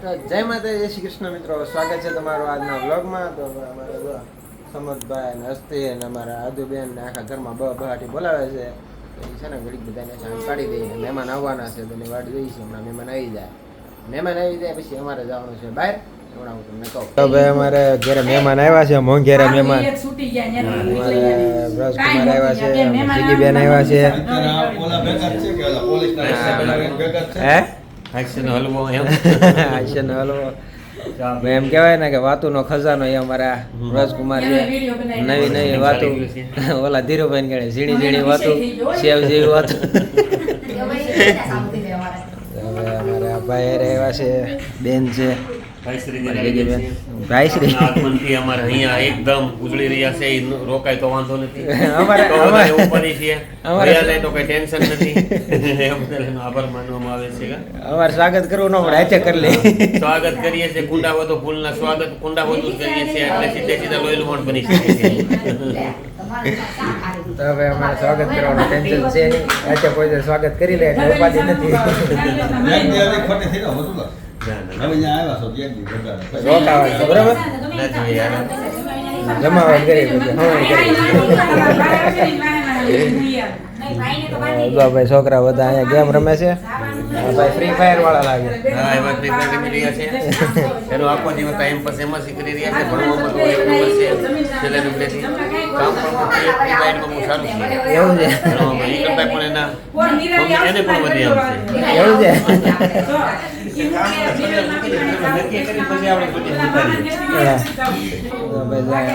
તો જય માતા, જય શ્રી કૃષ્ણ મિત્રો, સ્વાગત છે તમારું આજના વ્લોગમાં. તો અમારા સમદભાઈ ને હસ્તી અને અમારા આદુબેન ને આખા ઘરમાં બહાટી બોલાવે છે. એ છે ને ઘડીક બધાને શાંત કાઢી દઈએ. મહેમાન આવવાના છે તો એની વાટ જોઈ છે. હમણાં મહેમાન આવી જાય પછી અમારે જવાનું છે બહાર. હમણાં હું તમને કહું તો ભાઈ અમારે ઘરે મહેમાન આવ્યા છે, મોંઘેરા મહેમાન. બ્રજકુમાર આવ્યા છે, જીગીબેન આવ્યા છે. હે હલવો એમ કહેવાય ને કે વાતુનો ખજાનો એ અમારા રાજકુમાર છે. નવી નવી વાતો ઓલા ધીરુભાઈ કહે ઝીણી ઝીણી વાતો, સેવ જેવી વાતો. હવે અમારા ભાઈ રહેવા છે, બેન છે ભાઈશ્રી અમારે અહીંયા એકદમ ઉજળી રહ્યા છે. રોકાય તો વાંધો નથી, તો કઈ ટેન્શન નથી. આભાર માનવામાં આવે છે. અમારે સ્વાગત કરવું ન પડે, હાથે કરી લે. સ્વાગત કરીએ છીએ કુંડા વધુ ફૂલના સ્વાગત કુંડા વધુ કરીએ છીએ એટલે સીધે સીધા લોહીલું પણ બની શકે છે. તો હવે અમારે સ્વાગત કરવાનું ટેન્શન છે નહીં, હાથે કોઈ સ્વાગત કરી લે એટલે ઉપાધિ નથી. બરાબર જમાવટ કરી ભાઈ. છોકરા બધા અહીંયા ગેમ રમે છે. ભાઈ ફ્રી ફાયર વાળા લાગે. હા, એમાં ફ્રી ફાયર રમી રહ્યા છે. એનો આખો દિવસ ટાઈમ પાસ એમાં શીખી રહ્યા છે. ભણવામાં તો એક નંબર છે. છેલ્લે નંબરેથી કામ પણ ફ્રી ફાયરમાં બહુ સારું છે. એવું છે? એ કરતા પણ એને પણ વધી આવશે. એવું છે?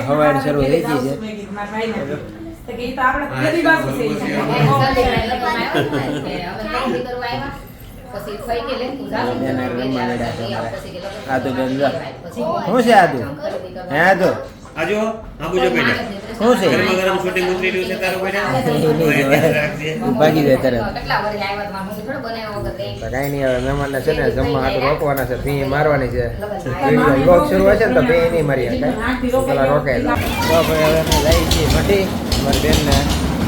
હવાડ શરૂ થઈ ગઈ છે. આદુ બેન શું છે? આદુ હે આદુ આજો આબુજો બેટા શું છે? ગરમ શૂટિંગ ઉતરી રહ્યું છે તારું બેટા ભાગી જાય તરત. કઈ નહીં, હવે મહેમાનને છે ને જમવા હાટું રોકવાના છે, ભી મારવાની છે. લોક શરૂ હશે ને તો ભી નહીં મારી પેલા રોકાયેલા. તો ભાઈ હવે અમે જઈએ છીએ મઠી અમારી બેનને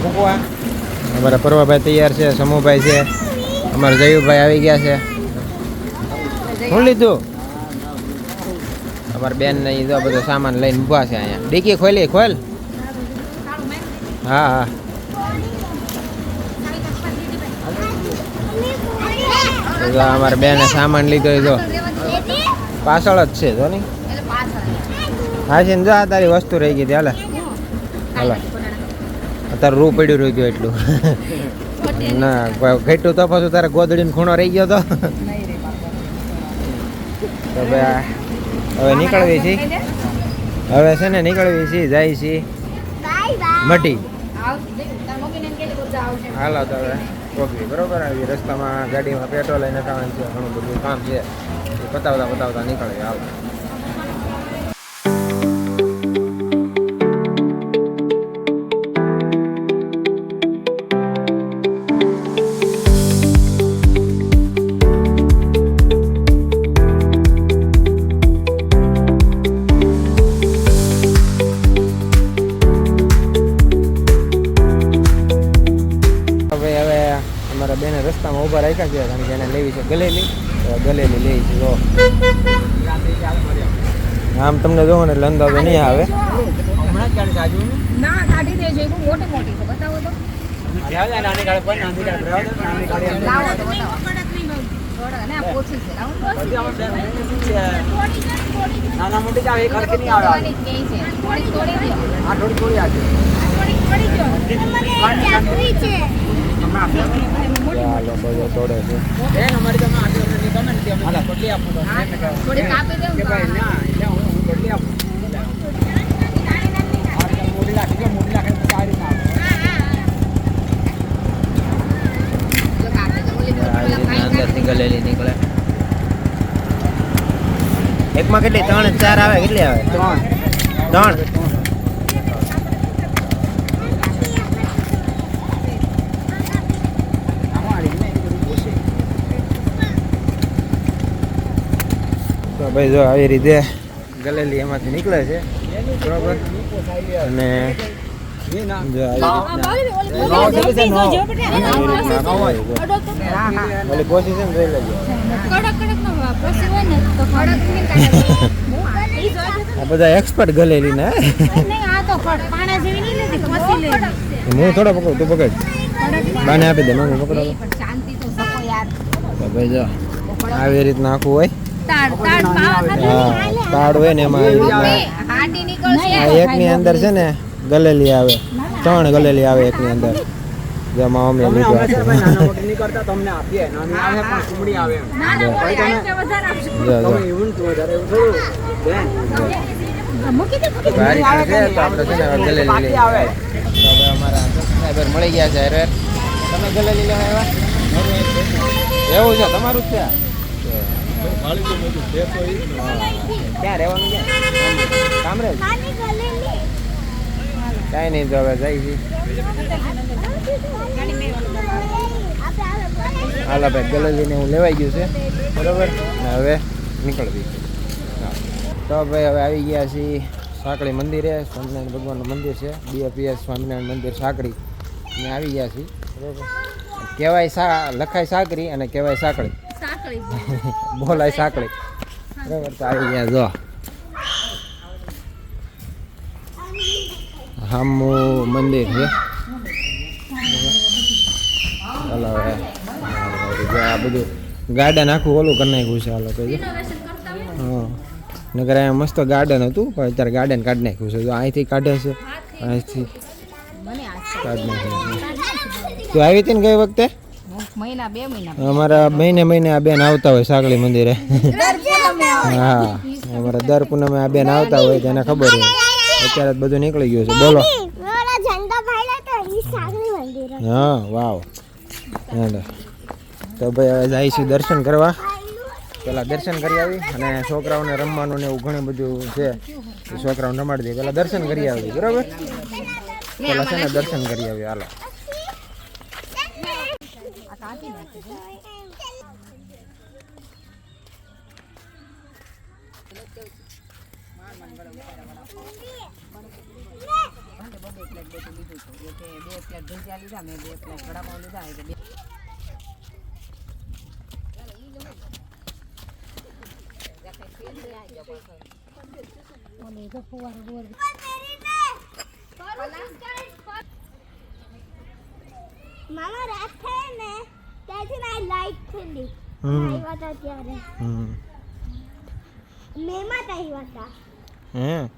મૂકવા. અમારા પરવાભાઈ તૈયાર છે, સમૂહભાઈ છે, અમારા જયુભાઈ આવી ગયા છે. શું લીધું? અમારા બેન ને એ બધો સામાન લઈને ઊભા છે અહીંયા. ડીકી ખોલી ખોલ. હા હા અમારા બેને સામાન લીધો એ જો પાછળ જ છે જો નહીં. હા છે ને, જો તારી વસ્તુ રહી ગઈ હતી. હાલે હાલો અત્યારે રૂ પડ્યું રહી ગયું એટલું. ના ઘટ્યું તો પાછું તારે ગોદડીનો ખૂણો રહી ગયો તો ભાઈ હવે નીકળવી છીએ. હવે છે ને નીકળવી છીએ, જાય છીએ મટી. હાલો તો હવે પહોંચી બરોબર. આવી રસ્તામાં ગાડીમાં પેટ્રોલ લઈને ખાવાનું છે, ઘણું બધું કામ છે. પતાવતા નીકળવી. હાલો બેને રસ્તામાં ઊભા રાખ્યા છે કારણ કે એને લેવી છે ગલેલી. ગલેલી લેવી છે. જો આમ તમને જોવો ને એટલે અંદાજો નહીં આવે. તોડે છે. અંદરથી ગલેલી નીકળે. એકમાં કેટલી? 3 4 આવે? કેટલી આવે? 3. ભાઈ જો આવી રીતે ગલેલી એમાંથી નીકળે છે બરોબર. અને જો ઓલી કોશિશ છે ને જોઈ લેજો આ બધા એક્સપર્ટ ગલેલી ને હું થોડો પકડું તું પકડ બાને આપી દે મમ્મી પકડો તો ભાઈ જો આવી રીતના આખું હોય તાડ હોય ને એમાં આવી રીતના એકની અંદર છે ને ગલેલી આવે 3 ગલેલી આવે એકની અંદર જેમાં અમે લીધું મળી ગયા છે તમે ગલેલી લેવા આવ્યા એવું છે તમારું જ ક્યાં રહેવાનું ક્યાં કામરેજ કાંઈ નહીં તો હવે જાય છે હાલા ભાઈ ગલેલીને હું લેવાઈ ગયું છે બરાબર ને હવે નીકળવી તો ભાઈ હવે આવી ગયા છીએ સાંકળી મંદિરે સ્વામિનારાયણ ભગવાનનું મંદિર છે BAPS સ્વામિનારાયણ મંદિર સાંકળી ને આવી ગયા છીએ બરાબર કહેવાય લખાય સાંકળી અને કહેવાય સાંકળી બોલાય સાંકળી બરાબર તો આવી ગયા જો હામું મંદિર છે ચાલો હવે આ બધું ગાર્ડન આખું ઓલું કરી નાખ્યું છે હાલો તો હા નગર અહીંયા મસ્ત ગાર્ડન હતું પણ અત્યારે ગાર્ડન કાઢી નાખ્યું છે જો અહીંથી કાઢે છે અહીંથી કાઢી નાખ્યું છે તું આવી હતી ને ગઈ વખતે અમારા મહિને આ બેન આવતા હોય સાંકળી મંદિરે હા અમારા દર પૂનમે આ બેન આવતા હોય તેને ખબર હોય અત્યારે બધું નીકળી ગયું છે બોલો હા વાવ તો ભાઈ હવે જઈશું દર્શન કરવા પેલા દર્શન કરી આવી અને છોકરાઓને રમવાનું ને એવું ઘણું બધું છે છોકરાઓને રમાડી દઈએ પેલા દર્શન કરી આવી બરાબર પેલા છે ને દર્શન કરી આવી હાલો મામા રાત થાય ને ત્યાંથી ના લાઈટ ખુલી આવ્યા હતા ત્યારે મેમાં આવ્યા હતા હે